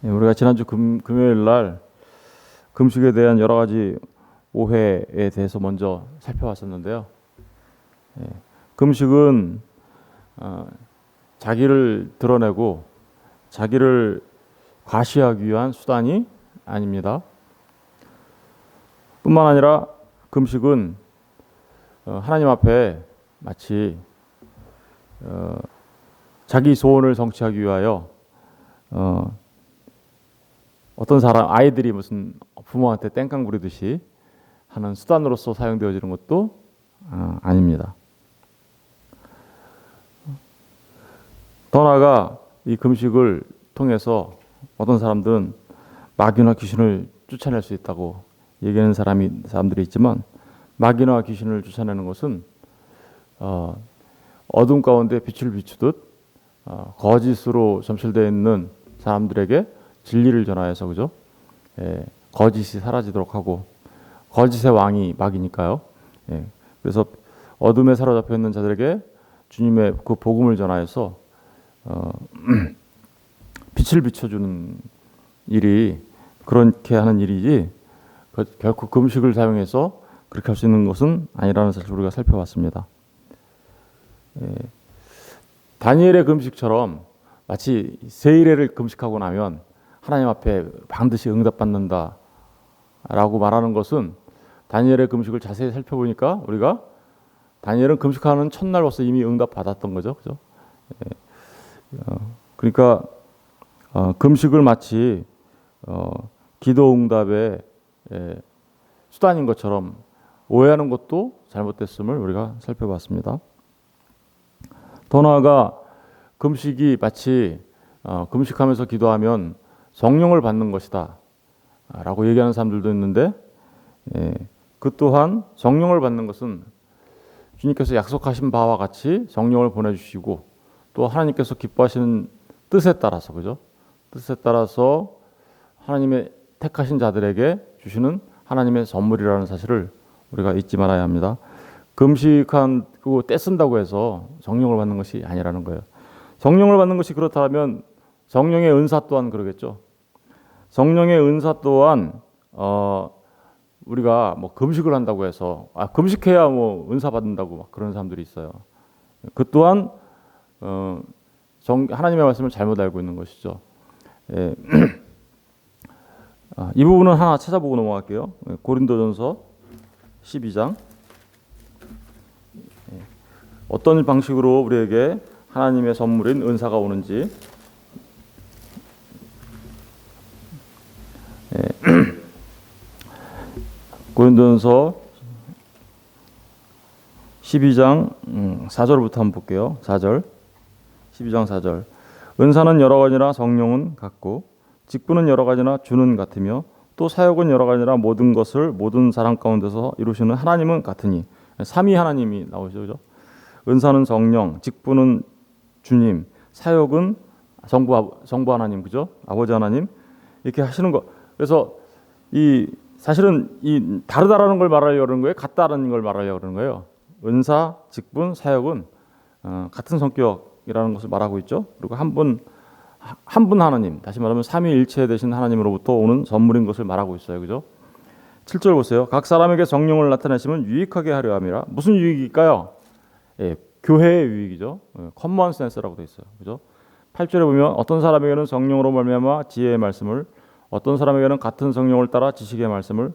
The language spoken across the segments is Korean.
우리가 지난주 금요일 날 금식에 대한 여러 가지 오해에 대해서 먼저 살펴봤었는데요. 금식은 자기를 드러내고 자기를 과시하기 위한 수단이 아닙니다. 뿐만 아니라 금식은 하나님 앞에 마치 자기 소원을 성취하기 위하여 어떤 사람 아이들이 무슨 부모한테 땡깡 부리듯이 하는 수단으로서 사용되어지는 것도 아닙니다. 더 나아가 이 금식을 통해서 어떤 사람들은 마귀나 귀신을 쫓아낼 수 있다고 얘기하는 사람들이 있지만, 마귀나 귀신을 쫓아내는 것은 어둠 가운데 빛을 비추듯 거짓으로 점철되어 있는 사람들에게 진리를 전하여서, 그죠? 거짓이 사라지도록 하고, 거짓의 왕이 마귀니까요. 그래서 어둠에 사로잡혀 있는 자들에게 주님의 그 복음을 전하여서 빛을 비춰주는 일이, 그렇게 하는 일이지 결코 금식을 사용해서 그렇게 할 수 있는 것은 아니라는 사실을 우리가 살펴봤습니다. 다니엘의 금식처럼 마치 세일회를 금식하고 나면 하나님 앞에 반드시 응답받는다 라고 말하는 것은, 다니엘의 금식을 자세히 살펴보니까 우리가 다니엘은 금식하는 첫날로서 이미 응답받았던 거죠. 그죠? 그러니까 금식을 마치 기도 응답의 수단인 것처럼 오해하는 것도 잘못됐음을 우리가 살펴봤습니다. 더 나아가 금식이 마치 금식하면서 기도하면 성령을 받는 것이다 라고 얘기하는 사람들도 있는데, 그 또한 성령을 받는 것은 주님께서 약속하신 바와 같이 성령을 보내주시고, 또 하나님께서 기뻐하시는 뜻에 따라서, 그죠? 뜻에 따라서 하나님의 택하신 자들에게 주시는 하나님의 선물이라는 사실을 우리가 잊지 말아야 합니다. 금식하고 떼쓴다고 해서 성령을 받는 것이 아니라는 거예요. 성령을 받는 것이 그렇다면 성령의 은사 또한 그러겠죠. 성령의 은사 또한 우리가 뭐 금식을 한다고 해서 금식해야 뭐 은사 받는다고 막 그런 사람들이 있어요. 그 또한 하나님의 말씀을 잘못 알고 있는 것이죠. 이 부분은 하나 찾아보고 넘어갈게요. 고린도전서 12장. 어떤 방식으로 우리에게 하나님의 선물인 은사가 오는지. 고린도전서 12장 4절부터 한번 볼게요. 4절. 12장 4절. 은사는 여러 가지나 성령은 같고, 직분은 여러 가지나 주는 같으며, 또 사역은 여러 가지나 모든 것을 모든 사람 가운데서 이루시는 하나님은 같으니. 삼위 하나님이 나오죠. 그죠? 은사는 성령, 직분은 주님, 사역은 성부 하나님, 그죠? 아버지 하나님 이렇게 하시는 거. 그래서 사실은 이 다르다라는 걸 말하려고 그러는 거예요, 같다라는 걸 말하려고 그러는 거예요. 은사, 직분, 사역은 같은 성격이라는 것을 말하고 있죠. 그리고 한 분 하나님, 다시 말하면 삼위일체 되신 하나님으로부터 오는 선물인 것을 말하고 있어요. 그죠? 7절 보세요. 각 사람에게 성령을 나타내시면 유익하게 하려 함이라. 무슨 유익일까요? 교회의 유익이죠. 커먼 센스라고 되어 있어요. 그죠? 8절에 보면 어떤 사람에게는 성령으로 말미암아 지혜의 말씀을, 어떤 사람에게는 같은 성령을 따라 지식의 말씀을,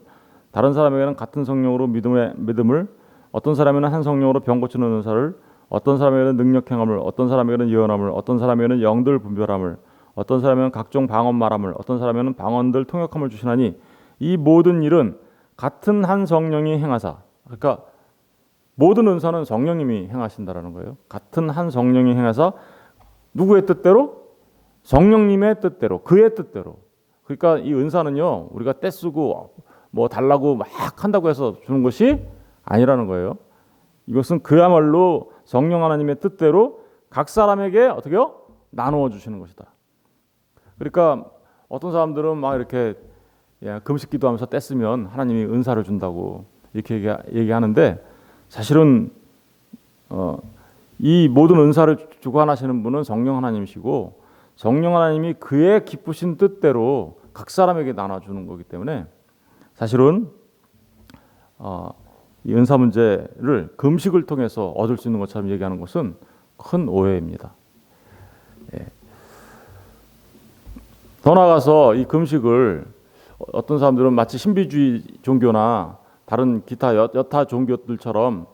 다른 사람에게는 같은 성령으로 믿음을, 어떤 사람에게는 한 성령으로 병 고치는 은사를, 어떤 사람에게는 능력 행함을, 어떤 사람에게는 예언함을, 어떤 사람에게는 영들 분별함을, 어떤 사람에게는 각종 방언 말함을, 어떤 사람에게는 방언들 통역함을 주시나니, 이 모든 일은 같은 한 성령이 행하사. 그러니까 모든 은사는 성령님이 행하신다라는 거예요. 같은 한 성령이 행하사 누구의 뜻대로? 성령님의 뜻대로, 그의 뜻대로. 그러니까 이 은사는요, 우리가 떼쓰고 뭐 달라고 막 한다고 해서 주는 것이 아니라는 거예요. 이것은 그야말로 성령 하나님의 뜻대로 각 사람에게 어떻게요? 나누어 주시는 것이다. 그러니까 어떤 사람들은 막 이렇게 금식 기도하면서 떼쓰면 하나님이 은사를 준다고 이렇게 얘기하는데, 사실은 이 모든 은사를 주관하시는 분은 성령 하나님이시고, 성령 하나님이 그의 기쁘신 뜻대로 각 사람에게 나눠주는 거기 때문에 사실은 이 은사 문제를 금식을 통해서 얻을 수 있는 것처럼 얘기하는 것은 큰 오해입니다. 예. 더 나아가서 이 금식을 어떤 사람들은 마치 신비주의 종교나 다른 기타 여타 종교들처럼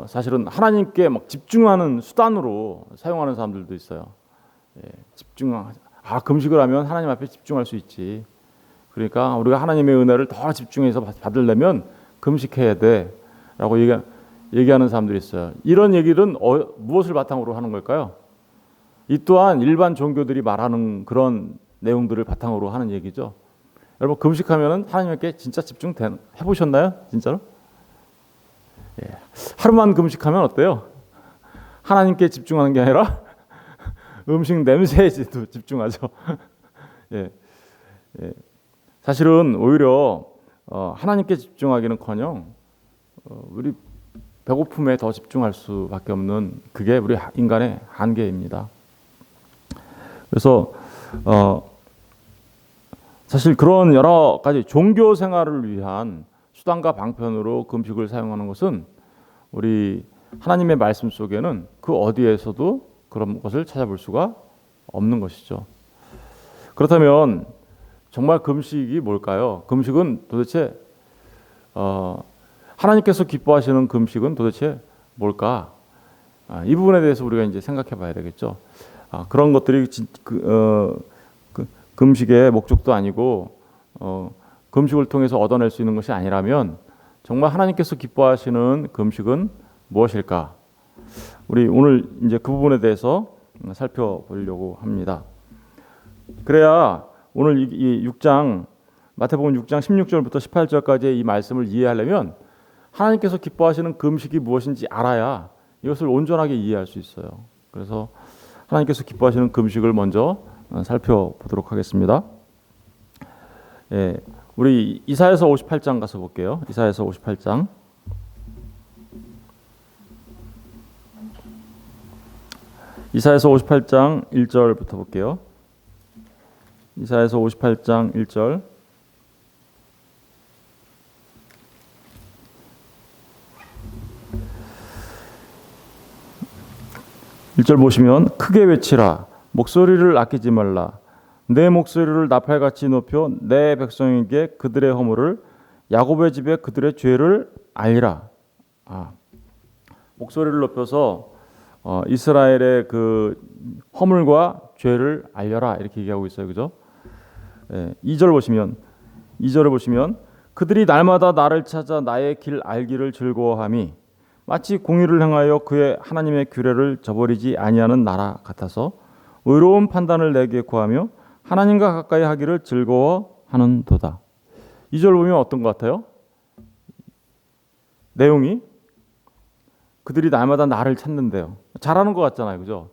사실은 하나님께 막 집중하는 수단으로 사용하는 사람들도 있어요. 예, 금식을 하면 하나님 앞에 집중할 수 있지. 그러니까 우리가 하나님의 은혜를 더 집중해서 받으려면 금식해야 돼라고 얘기하는 사람들이 있어요. 이런 얘기는 무엇을 바탕으로 하는 걸까요? 이 또한 일반 종교들이 말하는 그런 내용들을 바탕으로 하는 얘기죠. 여러분 금식하면은 하나님께 진짜 해보셨나요? 진짜로? 예. 하루만 금식하면 어때요? 하나님께 집중하는 게 아니라 음식 냄새에 집중하죠. 예. 예. 사실은 오히려 하나님께 집중하기는커녕 우리 배고픔에 더 집중할 수밖에 없는 그게 우리 인간의 한계입니다. 그래서 사실 그런 여러 가지 종교 생활을 위한 수단과 방편으로 금식을 사용하는 것은 우리 하나님의 말씀 속에는 그 어디에서도 그런 것을 찾아볼 수가 없는 것이죠. 그렇다면 정말 금식이 뭘까요? 금식은 도대체 하나님께서 기뻐하시는 금식은 도대체 뭘까? 이 부분에 대해서 우리가 이제 생각해 봐야 되겠죠. 그런 것들이 금식의 목적도 아니고 금식을 통해서 얻어낼 수 있는 것이 아니라면 정말 하나님께서 기뻐하시는 금식은 무엇일까? 우리 오늘 이제 그 부분에 대해서 살펴보려고 합니다. 그래야 오늘 이 6장 마태복음 6장 16절부터 18절까지의 이 말씀을 이해하려면 하나님께서 기뻐하시는 금식이 무엇인지 알아야 이것을 온전하게 이해할 수 있어요. 그래서 하나님께서 기뻐하시는 금식을 먼저 살펴보도록 하겠습니다. 예, 우리 이사야서 58장 가서 볼게요. 이사야서 58장. 이사야서 58장 1절부터 볼게요. 이사야서 58장 1절. (1절) 보시면 크게 외치라 목소리를 아끼지 말라 내 목소리를 나팔같이 높여 내 백성에게 그들의 허물을 야곱의 집에 그들의 죄를 알리라. 목소리를 높여서 이스라엘의 그 허물과 죄를 알려라 이렇게 얘기하고 있어요. 그죠? 2절 보시면 2절을 보시면 그들이 날마다 나를 찾아 나의 길 알기를 즐거워함이 마치 공의를 행하여 그의 하나님의 규례를 저버리지 아니하는 나라 같아서 의로운 판단을 내게 구하며 하나님과 가까이 하기를 즐거워하는도다. 2절 보면 어떤 것 같아요? 내용이 그들이 날마다 나를 찾는데요. 잘하는 것 같잖아요. 그죠?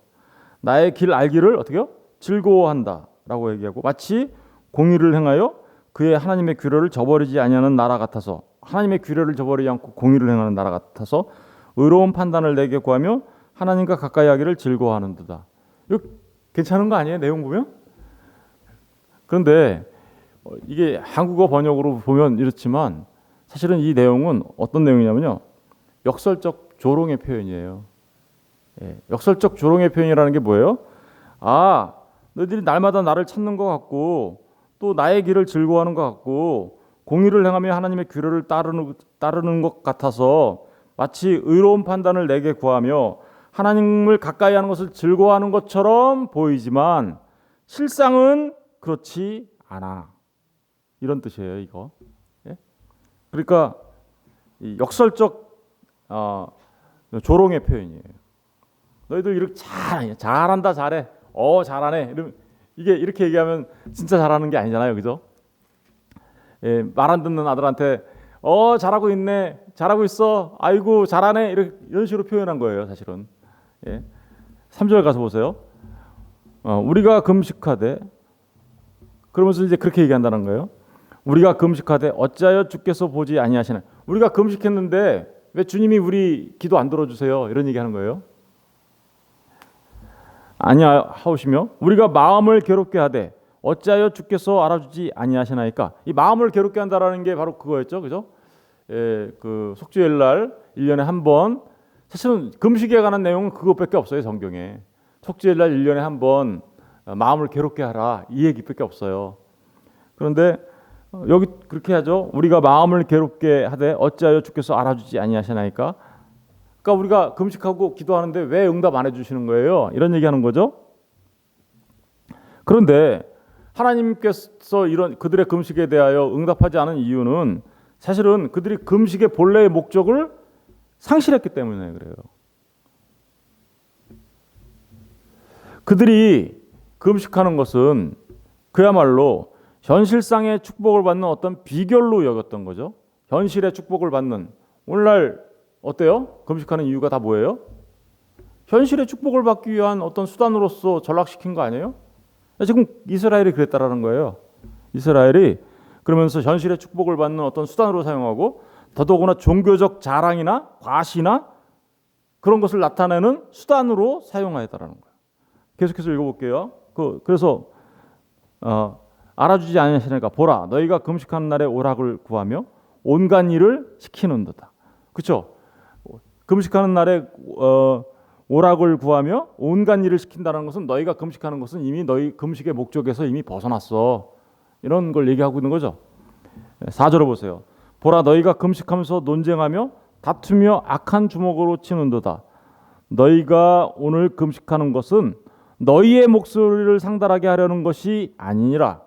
나의 길 알기를 어떻게요? 즐거워한다 라고 얘기하고 마치 공의를 행하여 그의 하나님의 규례를 저버리지 아니하는 나라 같아서 하나님의 규례를 저버리지 않고 공의를 행하는 나라 같아서 의로운 판단을 내게 구하며 하나님과 가까이 하기를 즐거워하는도다. 이거 괜찮은 거 아니에요? 내용 보면? 그런데 이게 한국어 번역으로 보면 이렇지만 사실은 이 내용은 어떤 내용이냐면요. 역설적 조롱의 표현이에요. 역설적 조롱의 표현이라는 게 뭐예요? 너희들이 날마다 나를 찾는 것 같고 또 나의 길을 즐거워하는 것 같고 공의를 행하며 하나님의 규례를 따르는 것 같아서 마치 의로운 판단을 내게 구하며 하나님을 가까이 하는 것을 즐거워하는 것처럼 보이지만 실상은 그렇지 않아. 이런 뜻이에요. 이거. 그러니까 역설적 조롱의 표현이에요. 너희들 이렇게 잘한다 잘해. 잘하네. 이러면 이게 이렇게 얘기하면 진짜 잘하는 게 아니잖아요. 그죠? 말 안 듣는 아들한테 잘하고 있네. 잘하고 있어. 아이고 잘하네. 이런 식으로 표현한 거예요. 사실은. 3절 가서 보세요. 우리가 금식하되 그러면서 이제 그렇게 얘기한다는 거예요. 우리가 금식하되 어찌하여 주께서 보지 아니하시나. 우리가 금식했는데 왜 주님이 우리 기도 안 들어주세요. 이런 얘기하는 거예요. 아니하오시며 우리가 마음을 괴롭게 하되 어찌하여 주께서 알아주지 아니하시나이까. 이 마음을 괴롭게 한다라는 게 바로 그거였죠, 그죠? 그 속죄일 날 1년에 한 번, 사실은 금식에 관한 내용은 그것밖에 없어요, 성경에. 속죄일 날 1년에 한 번 마음을 괴롭게 하라, 이 얘기밖에 없어요. 그런데 여기 그렇게 하죠. 우리가 마음을 괴롭게 하되 어찌하여 주께서 알아주지 아니하시나이까. 그러니까 우리가 금식하고 기도하는데 왜 응답 안 해주시는 거예요? 이런 얘기하는 거죠. 그런데 하나님께서 이런 그들의 금식에 대하여 응답하지 않은 이유는 사실은 그들이 금식의 본래의 목적을 상실했기 때문에 그래요. 그들이 금식하는 것은 그야말로 현실상의 축복을 받는 어떤 비결로 여겼던 거죠. 현실의 축복을 받는. 오늘날 어때요? 금식하는 이유가 다 뭐예요? 현실의 축복을 받기 위한 어떤 수단으로서 전락시킨 거 아니에요? 지금 이스라엘이 그랬다라는 거예요. 이스라엘이 그러면서 현실의 축복을 받는 어떤 수단으로 사용하고 더더구나 종교적 자랑이나 과시나 그런 것을 나타내는 수단으로 사용하였다라는 거예요. 계속해서 읽어볼게요. 그래서 알아주지 아니하시니까 보라 너희가 금식하는 날에 오락을 구하며 온갖 일을 시키는도다. 그렇죠? 금식하는 날에 오락을 구하며 온갖 일을 시킨다는 것은 너희가 금식하는 것은 이미 너희 금식의 목적에서 이미 벗어났어. 이런 걸 얘기하고 있는 거죠. 4절을 보세요. 보라 너희가 금식하면서 논쟁하며 다투며 악한 주먹으로 치는도다. 너희가 오늘 금식하는 것은 너희의 목소리를 상달하게 하려는 것이 아니니라.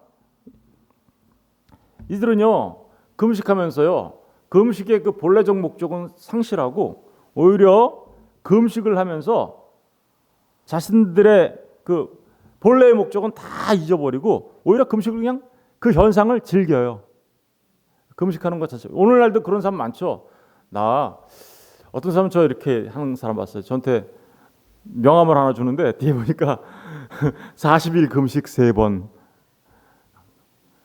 이들은요 금식하면서요 금식의 그 본래적 목적은 상실하고 오히려 금식을 하면서 자신들의 그 본래의 목적은 다 잊어버리고 오히려 금식을 그냥 그 현상을 즐겨요. 금식하는 것 자체. 오늘날도 그런 사람 많죠. 나 어떤 사람 저 이렇게 하는 사람 봤어요. 저한테 명함을 하나 주는데 뒤에 보니까 40일 금식 3번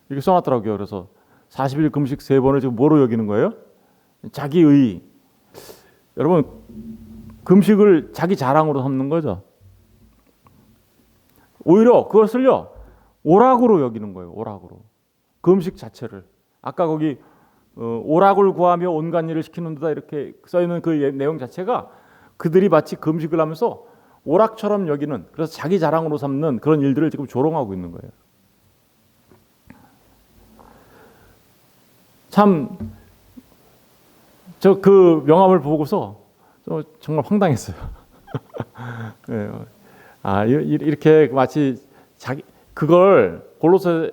이렇게 써놨더라고요. 그래서 40일 금식 3번을 지금 뭐로 여기는 거예요? 자기의. 여러분 금식을 자기 자랑으로 삼는 거죠. 오히려 그것을요 오락으로 여기는 거예요. 오락으로. 금식 자체를. 아까 거기 오락을 구하며 온갖 일을 시키는 데다 이렇게 써있는 그 내용 자체가 그들이 마치 금식을 하면서 오락처럼 여기는, 그래서 자기 자랑으로 삼는 그런 일들을 지금 조롱하고 있는 거예요. 참 저 그 명함을 보고서 정말 황당했어요. 네. 이렇게 마치 자기 그걸 골로새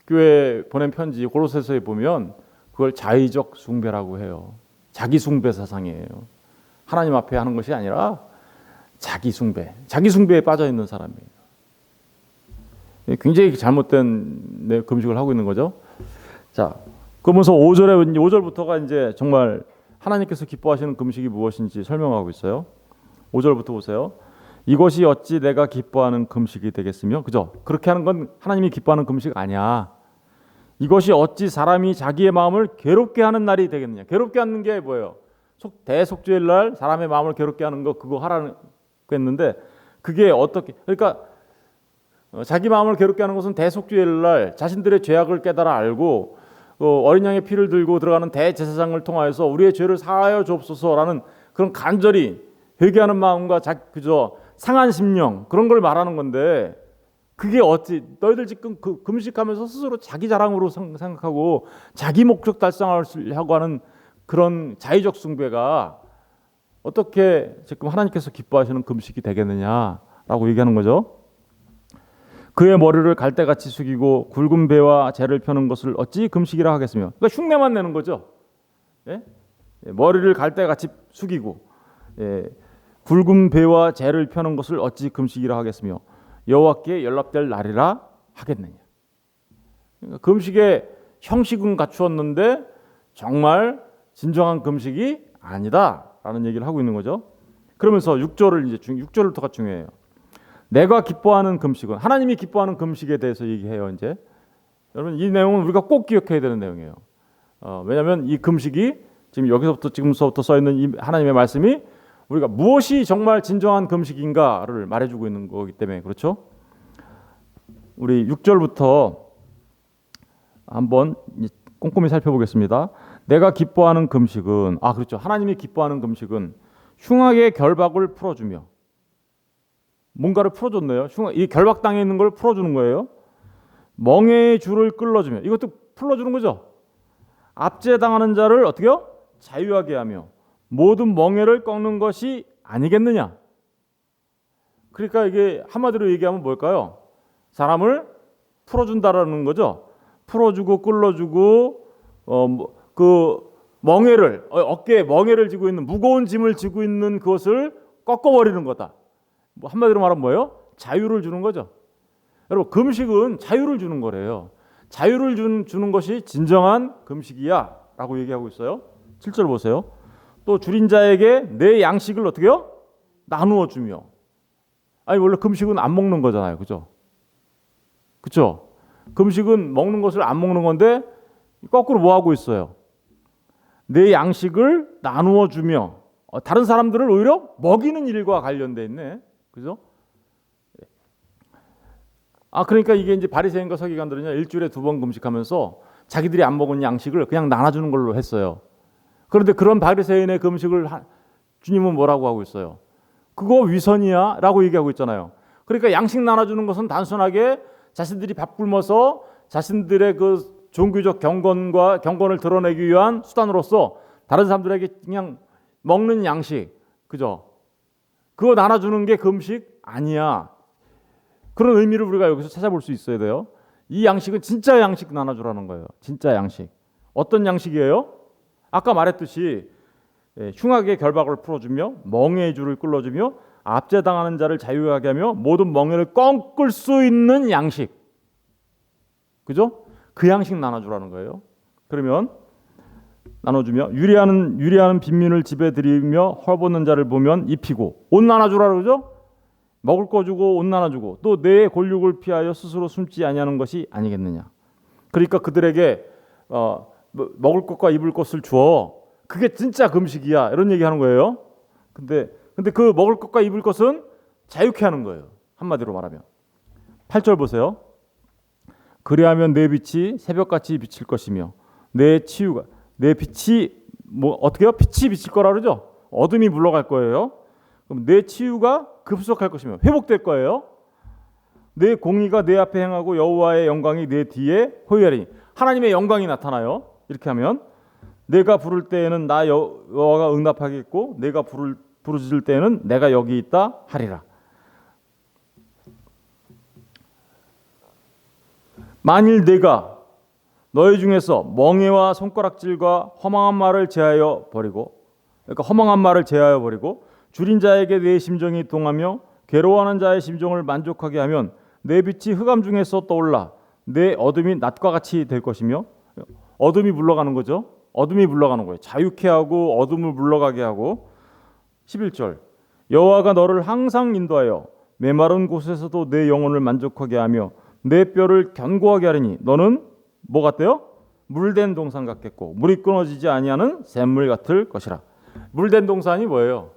교회 보낸 편지 골로새서에 보면 그걸 자의적 숭배라고 해요. 자기 숭배 사상이에요. 하나님 앞에 하는 것이 아니라 자기 숭배, 자기 숭배에 빠져 있는 사람이에요. 굉장히 잘못된 금식을 하고 있는 거죠. 자, 그러면서 5절부터가 이제 정말 하나님께서 기뻐하시는 금식이 무엇인지 설명하고 있어요. 5절부터 보세요. 이것이 어찌 내가 기뻐하는 금식이 되겠으며, 그죠? 그렇게 하는 건 하나님이 기뻐하는 금식 아니야. 이것이 어찌 사람이 자기의 마음을 괴롭게 하는 날이 되겠느냐. 괴롭게 하는 게 뭐예요? 대속죄일 날 사람의 마음을 괴롭게 하는 거 그거 하라고 했는데 그게 어떻게, 그러니까 자기 마음을 괴롭게 하는 것은 대속죄일 날 자신들의 죄악을 깨달아 알고 어린 양의 피를 들고 들어가는 대제사장을 통하여서 우리의 죄를 사하여 주옵소서라는 그런 간절히 회개하는 마음과 그저 상한 심령, 그런 걸 말하는 건데, 그게 어찌 너희들 지금 금식하면서 스스로 자기 자랑으로 생각하고 자기 목적 달성하려고 하는 그런 자의적 숭배가 어떻게 지금 하나님께서 기뻐하시는 금식이 되겠느냐라고 얘기하는 거죠. 그의 머리를 갈대같이 숙이고 굵은 배와 재를 펴는 것을 어찌 금식이라 하겠으며, 그러니까 흉내만 내는 거죠. 예? 머리를 갈대같이 숙이고 굵은 배와 재를 펴는 것을 어찌 금식이라 하겠으며 여호와께 연락될 날이라 하겠느냐. 그러니까 금식의 형식은 갖추었는데 정말 진정한 금식이 아니다라는 얘기를 하고 있는 거죠. 그러면서 6절부터가 중요해요. 내가 기뻐하는 금식은, 하나님이 기뻐하는 금식에 대해서 얘기해요. 이제 여러분 이 내용은 우리가 꼭 기억해야 되는 내용이에요. 왜냐하면 이 금식이 지금 여기서부터 지금서부터 써 있는 이 하나님의 말씀이 우리가 무엇이 정말 진정한 금식인가를 말해주고 있는 거기 때문에 그렇죠? 우리 6절부터 한번 꼼꼼히 살펴보겠습니다. 내가 기뻐하는 금식은 그렇죠. 하나님이 기뻐하는 금식은 흉악의 결박을 풀어주며 뭔가를 풀어줬네요. 이 결박당해 있는 걸 풀어주는 거예요. 멍에의 줄을 끌어주며 이것도 풀어주는 거죠. 압제당하는 자를 어떻게요? 자유하게 하며 모든 멍에를 꺾는 것이 아니겠느냐. 그러니까 이게 한마디로 얘기하면 뭘까요? 사람을 풀어준다라는 거죠. 풀어주고 끌어주고 그 멍에를 어깨에 멍에를 지고 있는 무거운 짐을 지고 있는 그것을 꺾어버리는 거다. 한마디로 말하면 뭐예요? 자유를 주는 거죠. 여러분 금식은 자유를 주는 거래요. 자유를 주는 것이 진정한 금식이야 라고 얘기하고 있어요. 7절 보세요. 또 줄인 자에게 내 양식을 어떻게 해요? 나누어 주며. 아니 원래 금식은 안 먹는 거잖아요. 그죠? 그죠? 금식은 먹는 것을 안 먹는 건데 거꾸로 뭐 하고 있어요? 내 양식을 나누어 주며 다른 사람들을 오히려 먹이는 일과 관련돼 있네. 그죠? 그러니까 이게 이제 바리새인과 서기관들은요 일주일에 2번 금식하면서 자기들이 안 먹은 양식을 그냥 나눠주는 걸로 했어요. 그런데 그런 바리새인의 금식을 주님은 뭐라고 하고 있어요? 그거 위선이야 라고 얘기하고 있잖아요. 그러니까 양식 나눠주는 것은 단순하게 자신들이 밥 굶어서 자신들의 그 종교적 경건을 드러내기 위한 수단으로서 다른 사람들에게 그냥 먹는 양식, 그죠? 그거 나눠주는 게 금식 아니야. 그런 의미를 우리가 여기서 찾아볼 수 있어야 돼요. 이 양식은 진짜 양식 나눠주라는 거예요. 진짜 양식. 어떤 양식이에요? 아까 말했듯이 흉악의 결박을 풀어주며 멍에의 줄을 끌어주며 압제당하는 자를 자유하게 하며 모든 멍에를 꺾을 수 있는 양식. 그죠? 그 양식 나눠주라는 거예요. 그러면 나눠주며 유리하는 빈민을 집에 들이며 헐벗는 자를 보면 입히고 옷 나눠주라 그러죠? 먹을 거 주고 옷 나눠주고 또 내 골육을 피하여 스스로 숨지 아니하는 것이 아니겠느냐. 그러니까 그들에게 먹을 것과 입을 것을 주어. 그게 진짜 금식이야. 이런 얘기하는 거예요. 근데 그 먹을 것과 입을 것은 자유케 하는 거예요. 한마디로 말하면 8절 보세요. 그리하면 내 빛이 새벽같이 비칠 것이며 내 빛이 어떻게요? 빛이 비칠 거라 그러죠. 어둠이 물러갈 거예요. 그럼 내 치유가 급속할 것이며 회복될 거예요. 내 공의가 내 앞에 행하고 여호와의 영광이 내 뒤에 호위하리니 하나님의 영광이 나타나요. 이렇게 하면 내가 부를 때에는 나 여호와가 응답하겠고 내가 부르짖을 때에는 내가 여기 있다 하리라. 만일 내가 너희 중에서 멍에와 손가락질과 허망한 말을 제하여 버리고 줄인 자에게 내 심정이 동하며 괴로워하는 자의 심정을 만족하게 하면 내 빛이 흑암 중에서 떠올라 내 어둠이 낮과 같이 될 것이며 어둠이 물러가는 거죠. 어둠이 물러가는 거예요. 자유케 하고 어둠을 물러가게 하고 11절 여호와가 너를 항상 인도하여 메마른 곳에서도 내 영혼을 만족하게 하며 내 뼈를 견고하게 하리니 너는 뭐 같대요? 물된 동산 같겠고 물이 끊어지지 아니하는 샘물 같을 것이라. 물된 동산이 뭐예요?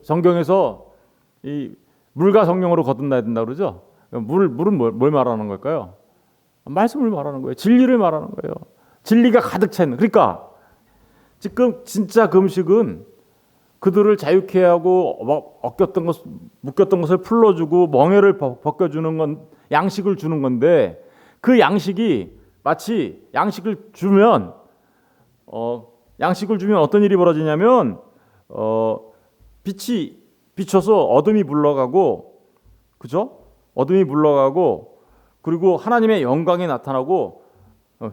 성경에서 이 물과 성령으로 거듭나야 된다 그러죠. 물은 뭘 말하는 걸까요? 말씀을 말하는 거예요. 진리를 말하는 거예요. 진리가 가득 차 있는. 그러니까 지금 진짜 금식은 그들을 자유케 하고 묶였던 것을 풀어주고 멍에를 벗겨주는 건 양식을 주는 건데 그 양식이 마치 양식을 주면 어떤 일이 벌어지냐면 빛이 비쳐서 어둠이 물러가고 그죠? 어둠이 물러가고 그리고 하나님의 영광이 나타나고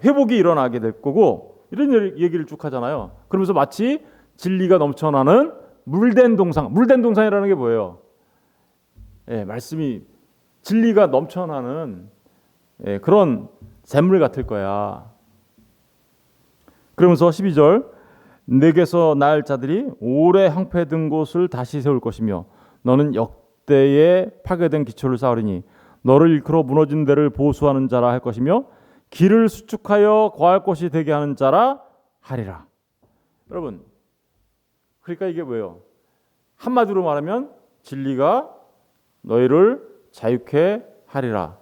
회복이 일어나게 될 거고 이런 얘기를 쭉 하잖아요. 그러면서 마치 진리가 넘쳐나는 물된 동산이라는 게 뭐예요? 말씀이 진리가 넘쳐나는 그런 샘물 같을 거야. 그러면서 12절 내게서 날 자들이 오래 황폐된 곳을 다시 세울 것이며 너는 역대에 파괴된 기초를 쌓으리니 너를 일컬어 무너진 데를 보수하는 자라 할 것이며 길을 수축하여 거할 곳이 되게 하는 자라 하리라. 여러분, 그러니까 이게 뭐예요? 한마디로 말하면 진리가 너희를 자유케 하리라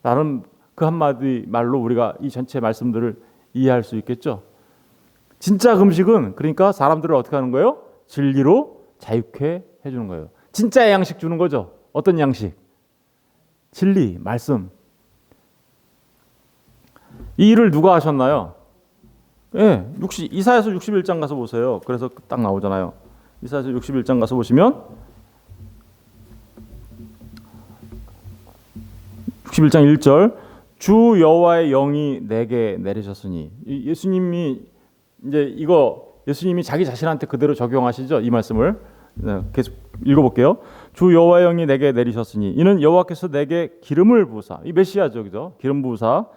라는 그 한마디 말로 우리가 이 전체 말씀들을 이해할 수 있겠죠. 진짜 금식은 그러니까 사람들을 어떻게 하는 거예요? 진리로 자유케 해주는 거예요. 진짜의 양식 주는 거죠. 어떤 양식? 진리, 말씀. 이 일을 누가 하셨나요? 예, 이사야서 61장 가서 보세요. 그래서 딱 나오잖아요. 이사야서 61장 가서 보시면 61장 1절 주 여호와의 영이 내게 내리셨으니 예수님이 자기 자신한테 그대로 적용하시죠. 이 말씀을 계속 읽어볼게요. 주 여호와의 영이 내게 내리셨으니 이는 여호와께서 내게 기름을 부으사 이 메시아죠, 그죠? 기름 부으사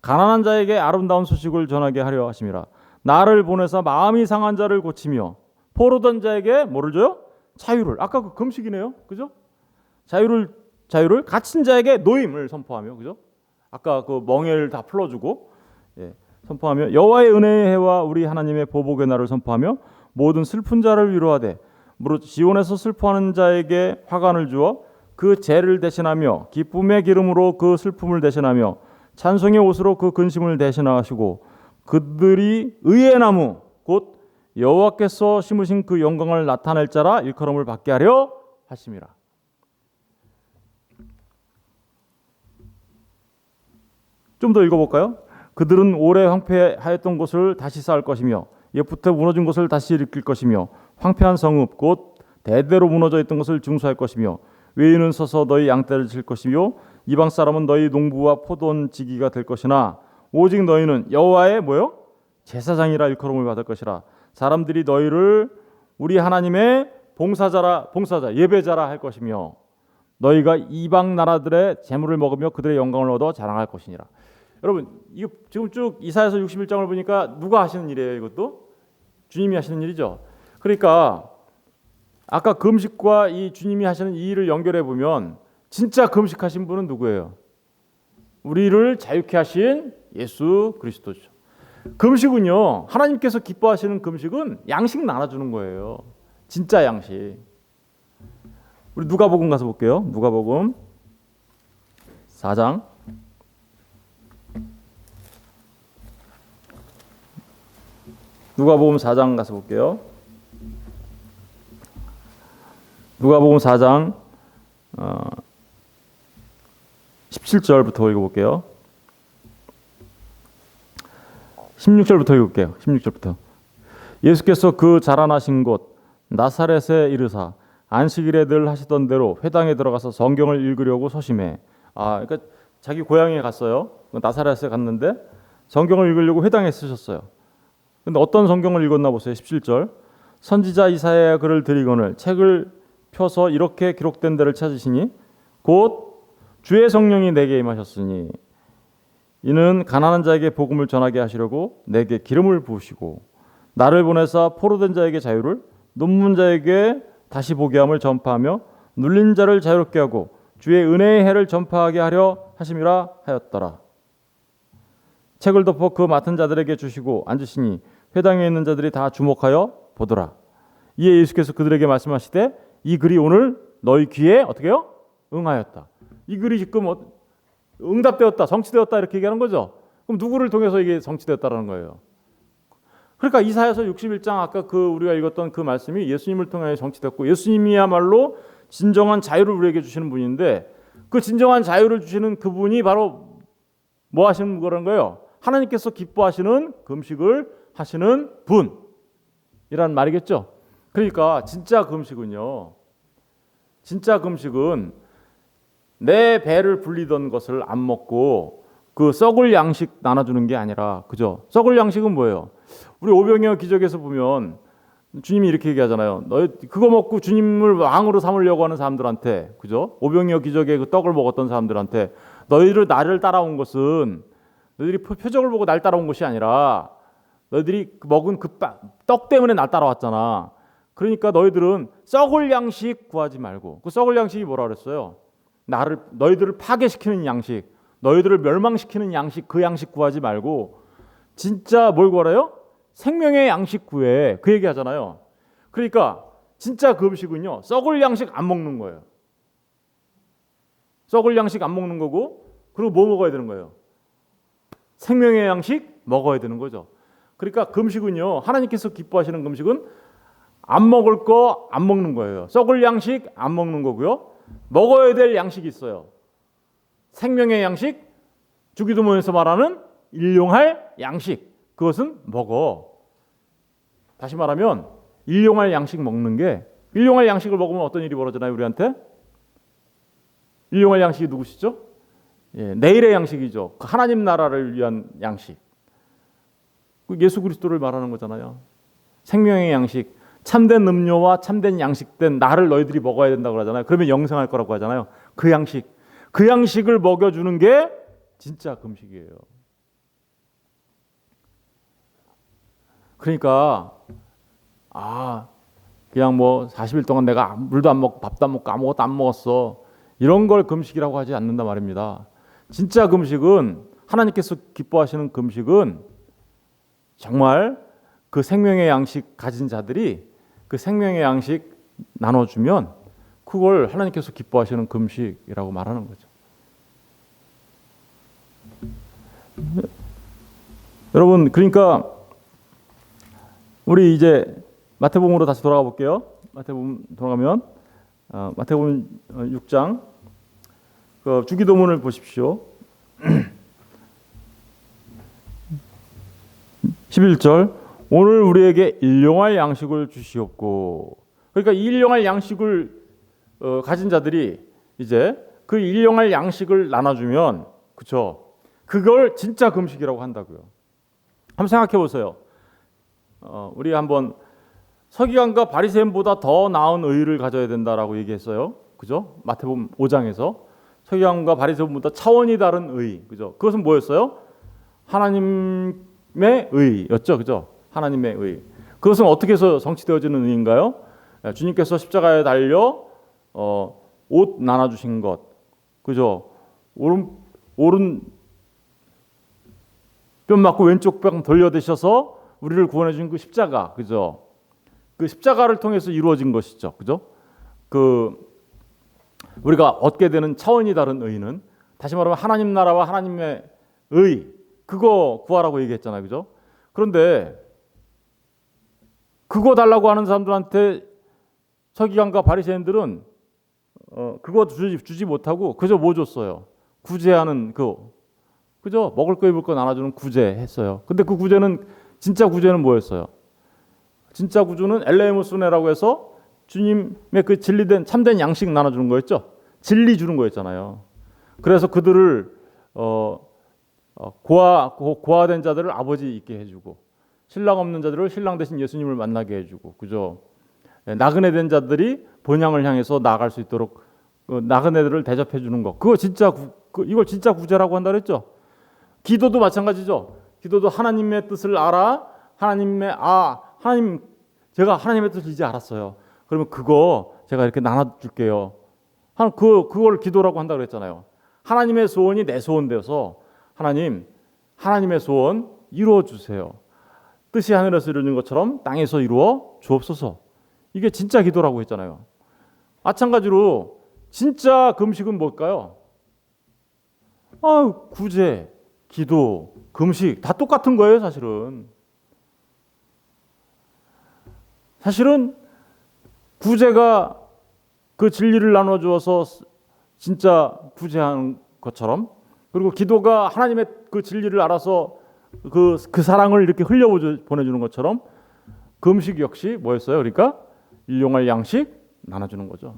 가난한 자에게 아름다운 소식을 전하게 하려 하심이라. 나를 보내사 마음이 상한 자를 고치며 포로된 자에게 뭐를 줘요? 자유를. 아까 그 금식이네요, 그죠? 자유를 갇힌 자에게 노임을 선포하며, 그죠? 아까 그 멍에를 다 풀어주고 선포하며 여호와의 은혜의 해와 우리 하나님의 보복의 날을 선포하며 모든 슬픈 자를 위로하되 무릇 지온에서 슬퍼하는 자에게 화관을 주어 그 죄를 대신하며 기쁨의 기름으로 그 슬픔을 대신하며 찬송의 옷으로 그 근심을 대신하시고 그들이 의의 나무 곧 여호와께서 심으신 그 영광을 나타낼 자라 일컬음을 받게 하려 하심이라. 좀 더 읽어볼까요? 그들은 오래 황폐하였던 곳을 다시 쌓을 것이며 옛부터 무너진 곳을 다시 일으킬 것이며 황폐한 성읍 곧 대대로 무너져 있던 것을 증수할 것이며 외인은 서서 너희 양떼를 칠 것이며 이방 사람은 너희 농부와 포도원 지기가 될 것이나 오직 너희는 여호와의 뭐요? 제사장이라 일컬음을 받을 것이라. 사람들이 너희를 우리 하나님의 봉사자 예배자라 할 것이며 너희가 이방 나라들의 재물을 먹으며 그들의 영광을 얻어 자랑할 것이니라. 여러분, 이거 지금 쭉 이사야서 61장을 보니까 누가 하시는 일이에요? 이것도 주님이 하시는 일이죠. 그러니까 아까 금식과 이 주님이 하시는 이 일을 연결해 보면 진짜 금식하신 분은 누구예요? 우리를 자유케 하신 예수 그리스도죠. 금식은요, 하나님께서 기뻐하시는 금식은 양식 나눠주는 거예요. 진짜 양식. 우리 누가복음 가서 볼게요. 누가복음 4장. 누가복음 4장 가서 볼게요. 누가복음 4장 17절부터 읽어볼게요. 16절부터 읽을게요. 16절부터. 예수께서 그 자라나신 곳 나사렛에 이르사 안식일에 늘 하시던 대로 회당에 들어가서 성경을 읽으려고 서심해. 그러니까 자기 고향에 갔어요. 나사렛에 갔는데 성경을 읽으려고 회당에 쓰셨어요. 근데 어떤 성경을 읽었나 보세요. 17절. 선지자 이사야의 글을 들이거늘 책을 펴서 이렇게 기록된 데를 찾으시니 곧 주의 성령이 내게 임하셨으니 이는 가난한 자에게 복음을 전하게 하시려고 내게 기름을 부으시고 나를 보내사 포로된 자에게 자유를 논문 자에게 다시 보게 함을 전파하며 눌린 자를 자유롭게 하고 주의 은혜의 해를 전파하게 하려 하심이라 하였더라. 책을 덮어 그 맡은 자들에게 주시고 앉으시니 회당에 있는 자들이 다 주목하여 보더라. 이에 예수께서 그들에게 말씀하시되 이 글이 오늘 너희 귀에 어떻게 해요? 응하였다. 이 글이 지금 응답되었다, 성취되었다 이렇게 얘기하는 거죠. 그럼 누구를 통해서 이게 성취되었다라는 거예요? 그러니까 이사야서 61장 아까 우리가 읽었던 그 말씀이 예수님을 통해 성취됐고 예수님이야말로 진정한 자유를 우리에게 주시는 분인데 그 진정한 자유를 주시는 그분이 바로 뭐 하시는 거라는 거예요? 하나님께서 기뻐하시는 금식을 하시는 분이란 말이겠죠. 그러니까 진짜 금식은 내 배를 불리던 것을 안 먹고 그 썩을 양식 나눠주는 게 아니라, 그죠? 썩을 양식은 뭐예요? 우리 오병이어 기적에서 보면 주님이 이렇게 얘기하잖아요. 너희 그거 먹고 주님을 왕으로 삼으려고 하는 사람들한테, 그죠? 오병이어 기적에 그 떡을 먹었던 사람들한테 나를 따라온 것은 너희들이 표적을 보고 날 따라온 것이 아니라 너희들이 먹은 그 떡 때문에 날 따라왔잖아. 그러니까 너희들은 썩을 양식 구하지 말고, 그 썩을 양식이 뭐라 그랬어요? 너희들을 파괴시키는 양식, 너희들을 멸망시키는 양식, 그 양식 구하지 말고 진짜 뭘 구하래요? 생명의 양식 구해. 그 얘기하잖아요. 그러니까 진짜 금식은요, 썩을 양식 안 먹는 거예요. 썩을 양식 안 먹는 거고, 그리고 뭐 먹어야 되는 거예요? 생명의 양식 먹어야 되는 거죠. 그러니까 금식은요, 하나님께서 기뻐하시는 금식은 안 먹을 거 안 먹는 거예요. 썩을 양식 안 먹는 거고요. 먹어야 될 양식이 있어요. 생명의 양식, 주기도문에서 말하는 일용할 양식. 그것은 먹어. 다시 말하면 일용할 양식 먹는 게, 일용할 양식을 먹으면 어떤 일이 벌어지나요, 우리한테? 일용할 양식이 누구시죠? 예, 내일의 양식이죠. 하나님 나라를 위한 양식. 예수 그리스도를 말하는 거잖아요. 생명의 양식, 참된 음료와 참된 양식된 나를 너희들이 먹어야 된다고 하잖아요. 그러면 영생할 거라고 하잖아요. 그 양식, 그 양식을 먹여주는 게 진짜 금식이에요. 그러니까 그냥 뭐 40일 동안 내가 물도 안 먹고 밥도 안 먹고 아무것도 안 먹었어, 이런 걸 금식이라고 하지 않는단 말입니다. 진짜 금식은, 하나님께서 기뻐하시는 금식은 정말 그 생명의 양식 가진 자들이 그 생명의 양식 나눠주면 그걸 하나님께서 기뻐하시는 금식이라고 말하는 거죠. 여러분, 그러니까 우리 이제 마태복음으로 다시 돌아가 볼게요. 마태복음 돌아가면 마태복음 6장 그 주기도문을 보십시오. 11절, 오늘 우리에게 일용할 양식을 주시옵고. 그러니까 이 일용할 양식을 가진 자들이 이제 그 일용할 양식을 나눠주면, 그렇죠? 그걸 진짜 금식이라고 한다고요. 한번 생각해 보세요. 우리 한번 서기관과 바리새인보다 더 나은 의를 가져야 된다라고 얘기했어요. 그죠? 마태복음 5장에서 서기관과 바리새인보다 차원이 다른 의. 그죠? 그것은 뭐였어요? 하나님의 의였죠. 그죠? 하나님의 의. 그것은 어떻게 해서 성취되어지는 의인가요? 주님께서 십자가에 달려 옷 나눠주신 것. 그죠? 오른 뼈 맞고 왼쪽 뼈 돌려드셔서 우리를 구원해 준 그 십자가. 그죠? 그 십자가를 통해서 이루어진 것이죠. 그죠? 우리가 얻게 되는 차원이 다른 의는, 다시 말하면 하나님 나라와 하나님의 의, 그거 구하라고 얘기했잖아요. 그죠? 그런데 그거 달라고 하는 사람들한테 서기관과 바리새인들은 그거 주지 못하고 그저 뭐 줬어요? 구제하는 그죠? 먹을 거 입을 거 나눠주는 구제 했어요. 근데 그 구제는, 진짜 구제는 뭐였어요? 진짜 구주는 엘레무스네라고 해서 주님의 그 진리된 참된 양식 나눠주는 거였죠. 진리 주는 거였잖아요. 그래서 그들을 고아된 자들을 아버지 있게 해주고, 신랑 없는 자들을 신랑 대신 예수님을 만나게 해주고, 그죠? 나그네 된 자들이 본향을 향해서 나아갈 수 있도록 나그네들을 대접해 주는 거. 그거 진짜 이걸 진짜 구제라고 한다 그랬죠. 기도도 마찬가지죠. 기도도 하나님의 뜻을 알아. 하나님, 제가 하나님의 뜻을 이제 알았어요. 그러면 그거 제가 이렇게 나눠줄게요. 그걸 기도라고 한다 그랬잖아요. 하나님의 소원이 내 소원 되어서, 하나님의 소원 이루어 주세요. 뜻이 하늘에서 이루어진 것처럼 땅에서 이루어 주옵소서. 이게 진짜 기도라고 했잖아요. 마찬가지로 진짜 금식은 뭘까요? 구제, 기도, 금식 다 똑같은 거예요, 사실은 구제가 그 진리를 나눠주어서 진짜 구제하는 것처럼, 그리고 기도가 하나님의 그 진리를 알아서 그 사랑을 이렇게 흘려보내주는 것처럼, 금식 역시 뭐였어요? 그러니까 일용할 양식 나눠주는 거죠.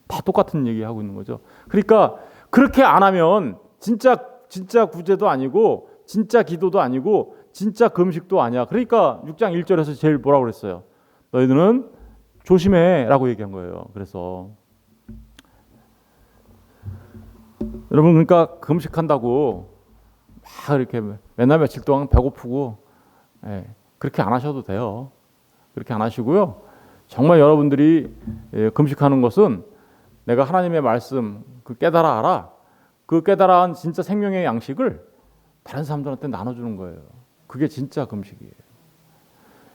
다 똑같은 얘기하고 있는 거죠. 그러니까 그렇게 안 하면 진짜 구제도 아니고, 진짜 기도도 아니고, 진짜 금식도 아니야. 그러니까 6장 1절에서 제일 뭐라고 그랬어요? 너희들은 조심해라고 얘기한 거예요. 그래서 여러분, 그러니까 금식한다고 막 이렇게 맨날 며칠 동안 배고프고 그렇게 안 하셔도 돼요. 그렇게 안 하시고요. 정말 여러분들이 금식하는 것은 내가 하나님의 말씀 그 깨달아 알아. 그 깨달아한 진짜 생명의 양식을 다른 사람들한테 나눠주는 거예요. 그게 진짜 금식이에요.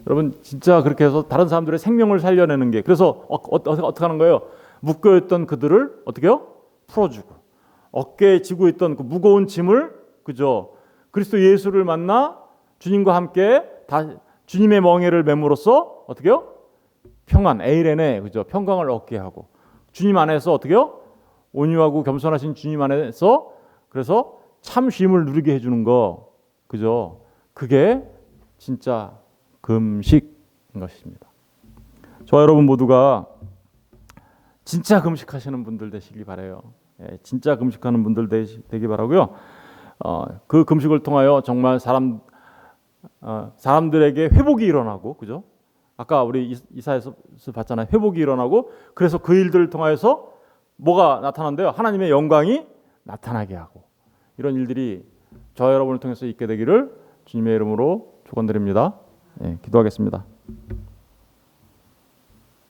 여러분 진짜 그렇게 해서 다른 사람들의 생명을 살려내는 게 그래서 어떻게 하는 거예요? 묶여있던 그들을 어떻게요? 풀어주고 어깨에 지고 있던 그 무거운 짐을 그죠? 그리스도 예수를 만나 주님과 함께 다 주님의 멍에를 맴으로써 어떻게요? 평안 에이레네 그죠? 평강을 얻게 하고 주님 안에서 어떻게요? 온유하고 겸손하신 주님 안에서 그래서 참 쉼을 누리게 해주는 거 그죠? 그게 진짜 금식인 것입니다. 저와 여러분 모두가 진짜 금식하시는 분들 되시기 바라요. 예, 진짜 금식하는 분들 되기 바라고요. 그 금식을 통하여 정말 사람들에게 회복이 일어나고 그죠? 아까 우리 이사에서 봤잖아요. 회복이 일어나고 그래서 그 일들을 통하여서 뭐가 나타난대요? 하나님의 영광이 나타나게 하고 이런 일들이 저와 여러분을 통해서 있게 되기를 주님의 이름으로 축원드립니다. 예, 기도하겠습니다.